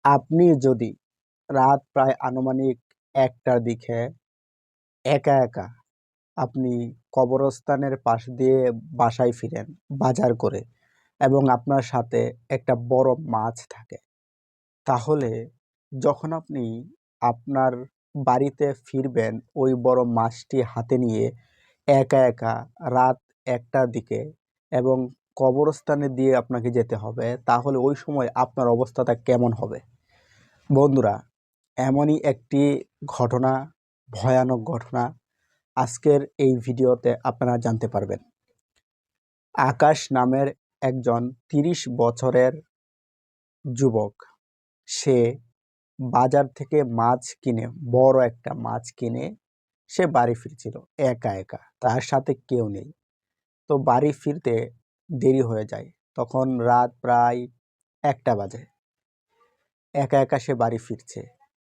আপনি যদি রাত প্রায় আনুমানিক ১টার দিকে একা একা আপনি কবরস্থানের পাশ দিয়ে বাসায় ফিরেন বাজার করে, এবং আপনার সাথে একটা বড় মাছ থাকে, তাহলে যখন আপনি আপনার বাড়িতে ফিরবেন ওই বড় মাছটি হাতে নিয়ে একা একা রাত ১টার দিকে, এবং কবরস্থানে দিয়ে আপনাকে যেতে হবে, তাহলে ওই সময় আপনার অবস্থাটা কেমন হবে? বন্ধুরা, এমনই একটি ঘটনা, ভয়ানক ঘটনা আজকের এই ভিডিওতে আপনারা জানতে পারবেন। আকাশ নামের একজন ৩০ বছরের যুবক, সে বাজার থেকে মাছ কিনে, বড় একটা মাছ কিনে সে বাড়ি ফিরছিল একা একা, তার সাথে কেউ নেই। তো বাড়ি ফিরতে দেরি হয়ে যায়, তখন রাত প্রায় ১টা বাজে। একা একা সে বাড়ি ফিরছে,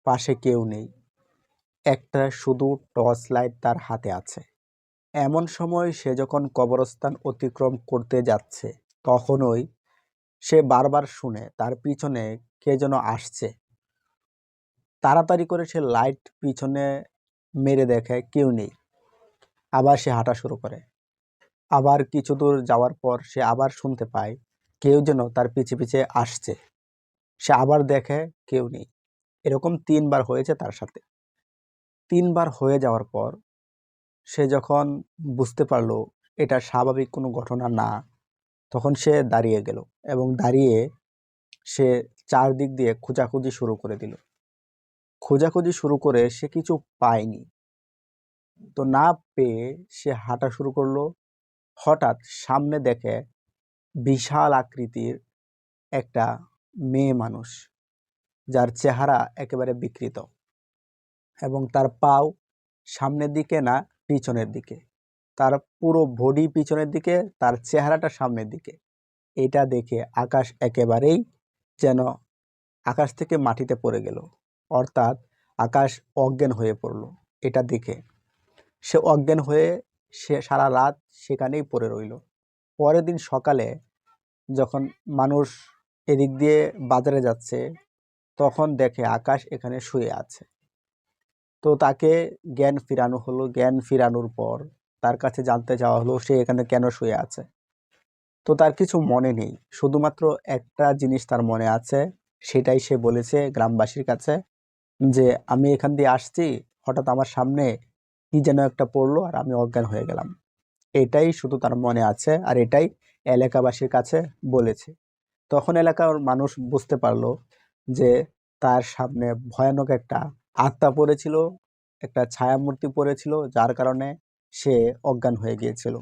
পাশে কেউ নেই, একটা শুধু টর্চ লাইট তার হাতে আছে। এমন সময় সে যখন কবরস্থান অতিক্রম করতে যাচ্ছে, তখনই সে বারবার শুনে তার পিছনে কে যেন আসছে। তাড়াতাড়ি করে সে লাইট পিছনে মেরে দেখে কেউ নেই। আবার সে হাঁটা শুরু করে। আবার কিছু দূর যাওয়ার পর সে আবার শুনতে পায় কেউ যেন তার পিছে পিছে আসছে। সে আবার দেখে কেউ নেই। এরকম ৩বার হয়েছে তার সাথে। ৩বার হয়ে যাওয়ার পর সে যখন বুঝতে পারলো এটা স্বাভাবিক কোনো ঘটনা না, তখন সে দাঁড়িয়ে গেল, এবং দাঁড়িয়ে সে চারদিক দিয়ে খোঁজাখুঁজি শুরু করে দিল। খোঁজাখুঁজি শুরু করে সে কিছু পায়নি। তো না পেয়ে সে হাঁটা শুরু করলো। হঠাৎ সামনে দেখে বিশাল আকৃতির একটা মেয়ে মানুষ, যার চেহারা একেবারে বিকৃত, এবং তার পাও সামনের দিকে না, পিছনের দিকে। তার পুরো বডি পিছনের দিকে, তার চেহারাটা সামনের দিকে। এটা দেখে আকাশ একেবারেই যেন আকাশ থেকে মাটিতে পড়ে গেল, অর্থাৎ আকাশ অজ্ঞান হয়ে পড়ল। এটা দেখে সে অজ্ঞান হয়ে সে সারা রাত সেখানেই পড়ে রইল। পরের দিন সকালে যখন মানুষ এদিক দিয়ে বাজারে যাচ্ছে, তখন দেখে আকাশ এখানে শুয়ে আছে। তো তাকে জ্ঞান ফিরানো হলো। জ্ঞান ফিরানোর পর তার কাছে জানতে চাওয়া হলো সে এখানে কেন শুয়ে আছে। তো তার কিছু মনে নেই, শুধুমাত্র একটা জিনিস তার মনে আছে। সেটাই সে বলেছে গ্রামবাসীর কাছে, যে আমি এখান দিয়ে আসছি, হঠাৎ আমার সামনে কি যেন একটা পড়লো আর আমি অজ্ঞান হয়ে গেলাম। এটাই শুধু তার মনে আছে, আর এটাই এলাকাবাসীর কাছে বলেছে। তখন এলাকার মানুষ বুঝতে পারলো যে তার সামনে ভয়ানক একটা আত্মা পড়েছিল, একটা ছায়ামূর্তি পড়েছিল, যার কারণে সে অজ্ঞান হয়ে গিয়েছিল।